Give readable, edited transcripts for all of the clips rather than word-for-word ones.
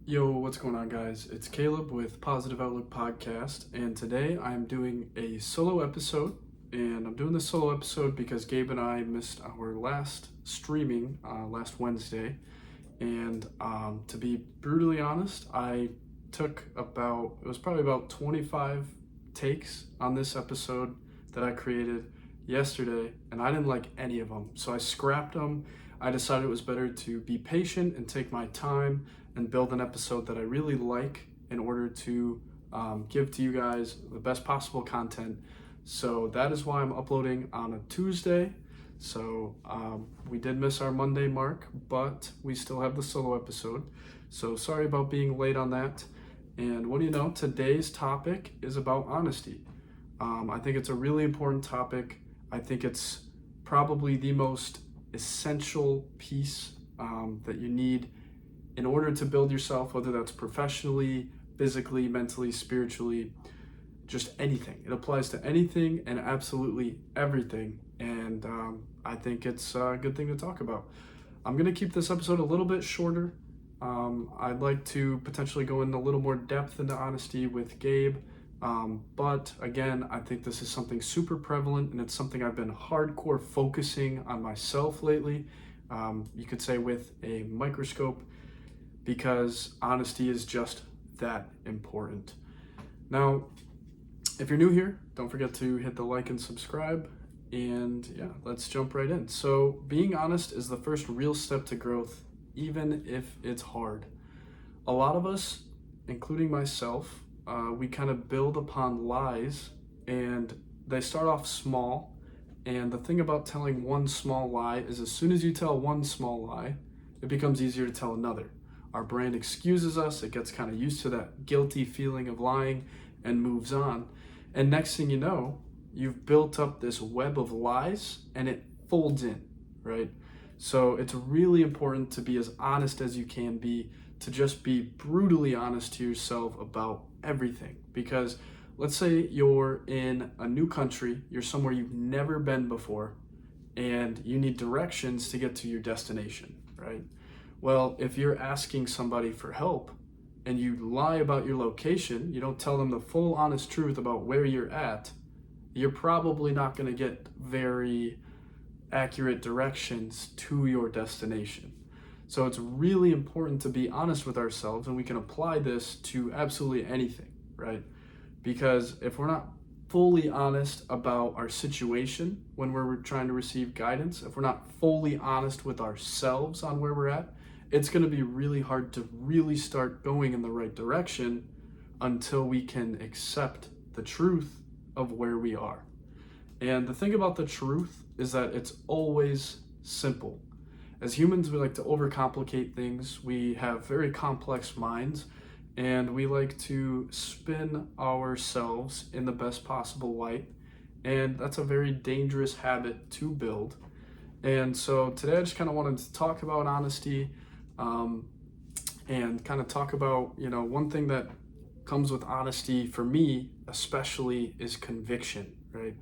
Yo, what's going on, guys? It's Caleb with Positive Outlook Podcast, and today I'm doing a solo episode. And I'm doing this solo episode because Gabe and I missed our last streaming last Wednesday. And to be brutally honest, I took it was probably about 25 takes on this episode that I created yesterday, and I didn't like any of them. So I scrapped them. I decided it was better to be patient and take my time and build an episode that I really like in order to give to you guys the best possible content. So that is why I'm uploading on a Tuesday. So we did miss our Monday mark, but we still have the solo episode. So sorry about being late on that. And what do you know? Today's topic is about honesty. I think it's a really important topic. I think it's probably the most essential piece that you need in order to build yourself, whether that's professionally, physically, mentally, spiritually, just anything. It applies to anything and absolutely everything. And I think it's a good thing to talk about. I'm going to keep this episode a little bit shorter. I'd like to potentially go into a little more depth into honesty with Gabe. But again, I think this is something super prevalent, and it's something I've been hardcore focusing on myself lately. You could say with a microscope, because honesty is just that important. Now, if you're new here, don't forget to hit the like and subscribe. And yeah, let's jump right in. So being honest is the first real step to growth, even if it's hard. A lot of us, including myself, we kind of build upon lies, and they start off small. And the thing about telling one small lie is as soon as you tell one small lie, it becomes easier to tell another. Our brain excuses us, it gets kind of used to that guilty feeling of lying and moves on. And next thing you know, you've built up this web of lies and it folds in, right? So it's really important to be as honest as you can be, to just be brutally honest to yourself about everything. Because let's say you're in a new country, you're somewhere you've never been before, and you need directions to get to your destination, right? Well, if you're asking somebody for help and you lie about your location, you don't tell them the full honest truth about where you're at, you're probably not going to get very accurate directions to your destination. So it's really important to be honest with ourselves, and we can apply this to absolutely anything, right? Because if we're not fully honest about our situation when we're trying to receive guidance, if we're not fully honest with ourselves on where we're at, it's going to be really hard to really start going in the right direction until we can accept the truth of where we are. And the thing about the truth is that it's always simple. As humans, we like to overcomplicate things. We have very complex minds, and we like to spin ourselves in the best possible light. And that's a very dangerous habit to build. And so today I just kind of wanted to talk about honesty, and kind of talk about, one thing that comes with honesty for me especially is conviction, right?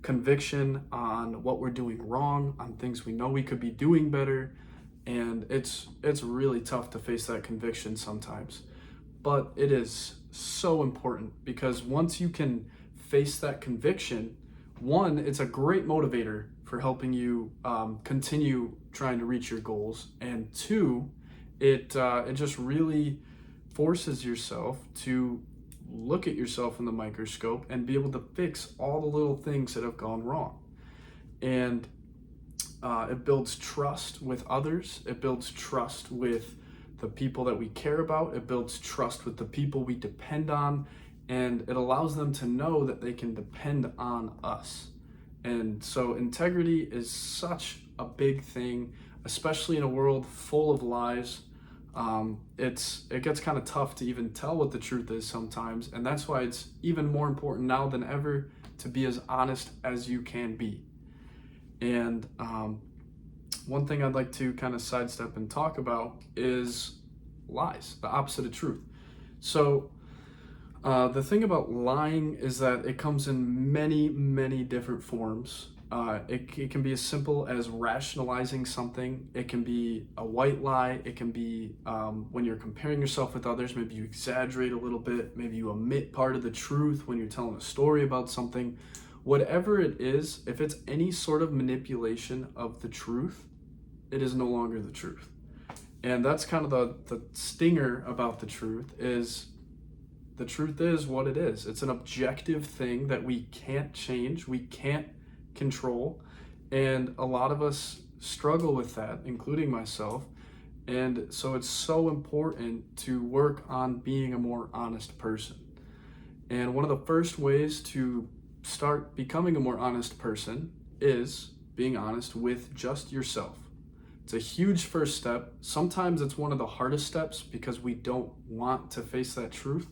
Conviction on what we're doing wrong, on things we know we could be doing better. And it's really tough to face that conviction sometimes, but it is so important, because once you can face that conviction, one, it's a great motivator for helping you continue trying to reach your goals, and two, it just really forces yourself to look at yourself in the microscope and be able to fix all the little things that have gone wrong. And it builds trust with others. It builds trust with the people that we care about. It builds trust with the people we depend on. And it allows them to know that they can depend on us. And so integrity is such a big thing, especially in a world full of lies. It gets kind of tough to even tell what the truth is sometimes. And that's why it's even more important now than ever to be as honest as you can be. And one thing I'd like to kind of sidestep and talk about is lies, the opposite of truth. So the thing about lying is that it comes in many, many different forms. It can be as simple as rationalizing something. It can be a white lie. It can be when you're comparing yourself with others, maybe you exaggerate a little bit. Maybe you omit part of the truth when you're telling a story about something. Whatever it is, if it's any sort of manipulation of the truth, it is no longer the truth. And that's kind of the stinger about the truth is what it is. It's an objective thing that we can't change. We can't control, and a lot of us struggle with that, including myself. And so it's so important to work on being a more honest person. And one of the first ways to start becoming a more honest person is being honest with just yourself. It's a huge first step. Sometimes it's one of the hardest steps because we don't want to face that truth,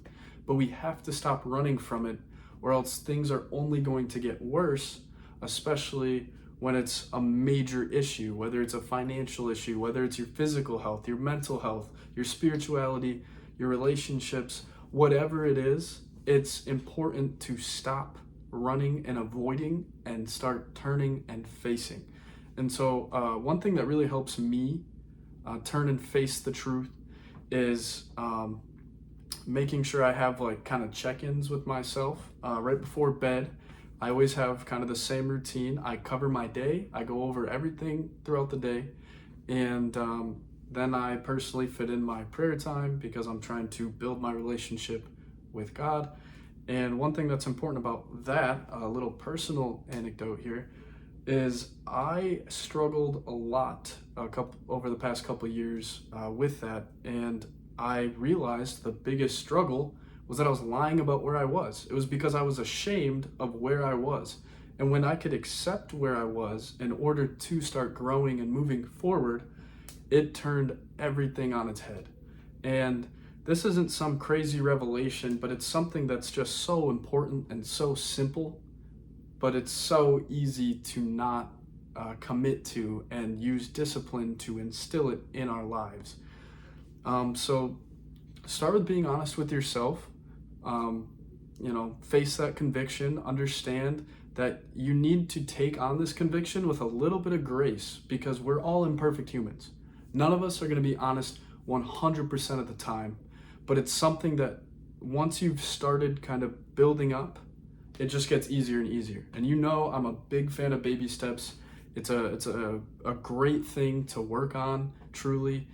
but we have to stop running from it, or else things are only going to get worse, especially when it's a major issue, whether it's a financial issue, whether it's your physical health, your mental health, your spirituality, your relationships, whatever it is. It's important to stop running and avoiding and start turning and facing. And so one thing that really helps me turn and face the truth is making sure I have like kind of check-ins with myself right before bed. I always have kind of the same routine. I cover my day. I go over everything throughout the day. And then I personally fit in my prayer time because I'm trying to build my relationship with God. And one thing that's important about that, a little personal anecdote here, is I struggled a lot over the past couple of years with that. And I realized the biggest struggle was that I was lying about where I was. It was because I was ashamed of where I was. And when I could accept where I was in order to start growing and moving forward, it turned everything on its head. And this isn't some crazy revelation, but it's something that's just so important and so simple, but it's so easy to not commit to and use discipline to instill it in our lives. So start with being honest with yourself. Face that conviction, understand that you need to take on this conviction with a little bit of grace because we're all imperfect humans. None of us are going to be honest 100% of the time, but it's something that once you've started kind of building up, it just gets easier and easier. And I'm a big fan of baby steps. It's a great thing to work on, truly.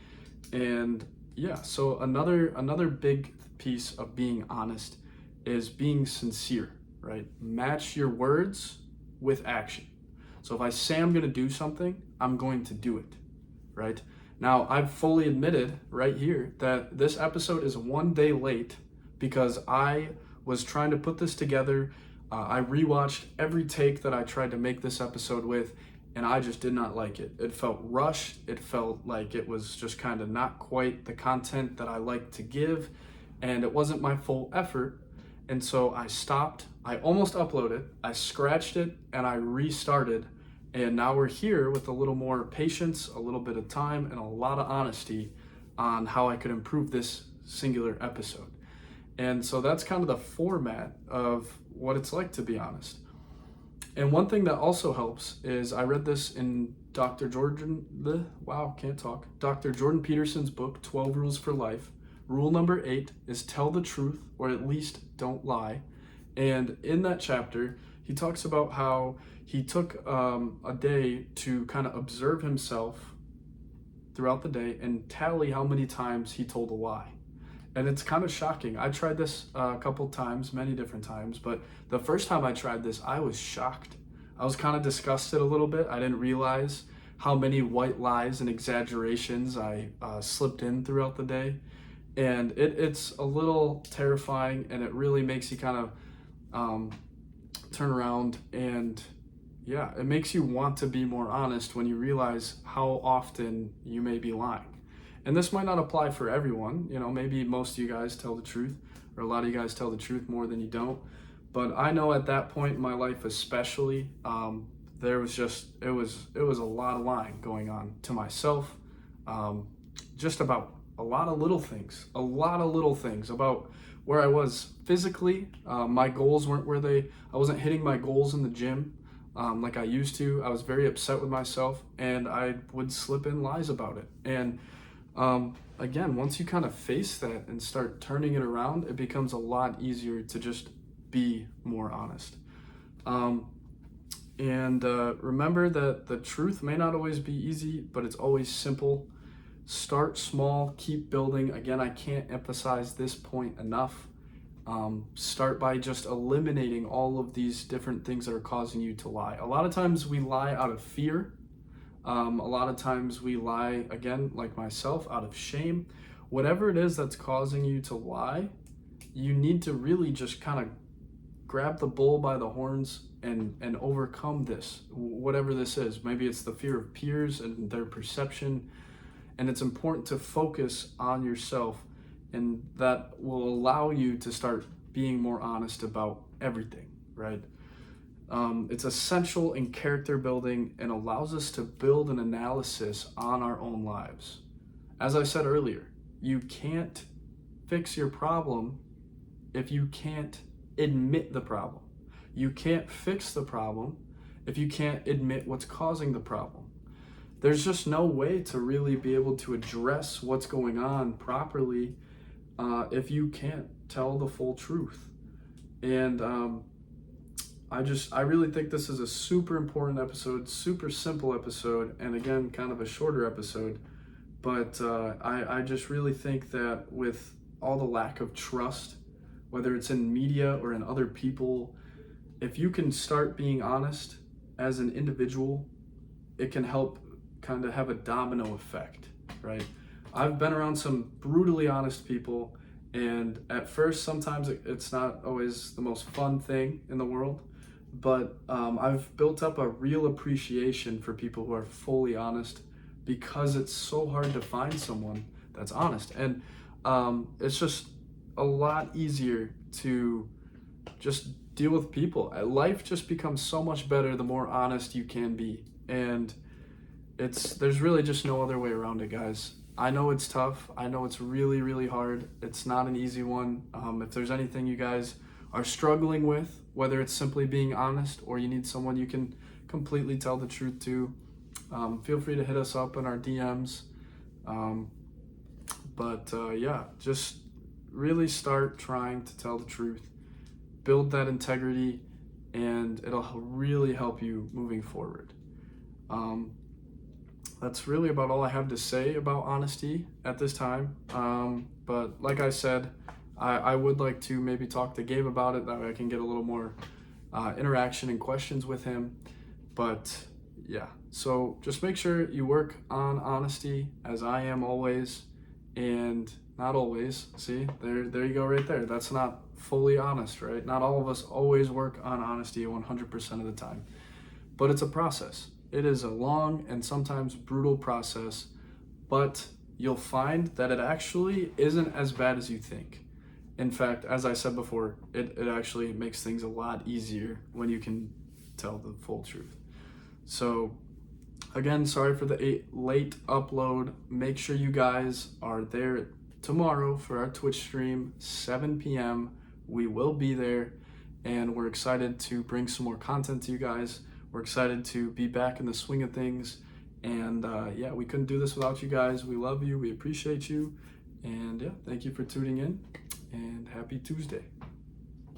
And yeah, so another big piece of being honest is being sincere, right? Match your words with action. So if I say I'm going to do something, I'm going to do it, right? Now, I've fully admitted right here that this episode is 1 day late because I was trying to put this together. I rewatched every take that I tried to make this episode with, and I just did not like it. It felt rushed. It felt like it was just kind of not quite the content that I like to give, and it wasn't my full effort. And so I stopped. I almost uploaded. I scratched it, and I restarted. And now we're here with a little more patience, a little bit of time, and a lot of honesty on how I could improve this singular episode. And so that's kind of the format of what it's like to be honest. And one thing that also helps is I read this in Dr. Jordan Peterson's book, 12 Rules for Life. Rule number 8 is tell the truth, or at least don't lie. And in that chapter, he talks about how he took a day to kind of observe himself throughout the day and tally how many times he told a lie. And it's kind of shocking. I tried this a couple times, many different times, but the first time I tried this, I was shocked. I was kind of disgusted a little bit. I didn't realize how many white lies and exaggerations I slipped in throughout the day. And it's a little terrifying, and it really makes you kind of turn around, and yeah, it makes you want to be more honest when you realize how often you may be lying. And this might not apply for everyone. Maybe most of you guys tell the truth, or a lot of you guys tell the truth more than you don't. But I know at that point in my life especially, there was it was a lot of lying going on to myself, just about a lot of little things about where I was physically. My goals weren't I wasn't hitting my goals in the gym. like I used to. I was very upset with myself, and I would slip in lies about it. And again, once you kind of face that and start turning it around, it becomes a lot easier to just be more honest. Remember that the truth may not always be easy, but it's always simple. Start small, keep building. Again, I can't emphasize this point enough. Start by just eliminating all of these different things that are causing you to lie. A lot of times we lie out of fear. A lot of times we lie, again, like myself, out of shame. Whatever it is that's causing you to lie, you need to really just kind of grab the bull by the horns and overcome this, whatever this is. Maybe it's the fear of peers and their perception. And it's important to focus on yourself, and that will allow you to start being more honest about everything, right? It's essential in character building and allows us to build an analysis on our own lives. As I said earlier, you can't fix your problem if you can't admit the problem. You can't fix the problem if you can't admit what's causing the problem. There's just no way to really be able to address what's going on properly if you can't tell the full truth. And I really think this is a super important episode, super simple episode, and again, kind of a shorter episode. But I just really think that with all the lack of trust, whether it's in media or in other people, if you can start being honest as an individual, it can help kind of have a domino effect, right? I've been around some brutally honest people, and at first, sometimes it's not always the most fun thing in the world, but I've built up a real appreciation for people who are fully honest, because it's so hard to find someone that's honest. And it's just a lot easier to just deal with people. Life just becomes so much better the more honest you can be. And there's really just no other way around it, guys. I know it's tough. I know it's really, really hard. It's not an easy one. If there's anything you guys are struggling with, whether it's simply being honest or you need someone you can completely tell the truth to, feel free to hit us up in our DMs. Yeah, just really start trying to tell the truth, build that integrity, and it'll really help you moving forward. That's really about all I have to say about honesty at this time. But like I said, I would like to maybe talk to Gabe about it. That way I can get a little more interaction and questions with him. But yeah, so just make sure you work on honesty, as I am always, and not always. See, there you go right there. That's not fully honest, right? Not all of us always work on honesty 100% of the time, but it's a process. It is a long and sometimes brutal process, but you'll find that it actually isn't as bad as you think. In fact, as I said before, it actually makes things a lot easier when you can tell the full truth. So again, sorry for the late upload. Make sure you guys are there tomorrow for our Twitch stream, 7 p.m. We will be there, and we're excited to bring some more content to you guys. We're excited to be back in the swing of things. And yeah, we couldn't do this without you guys. We love you. We appreciate you. And yeah, thank you for tuning in, and happy Tuesday.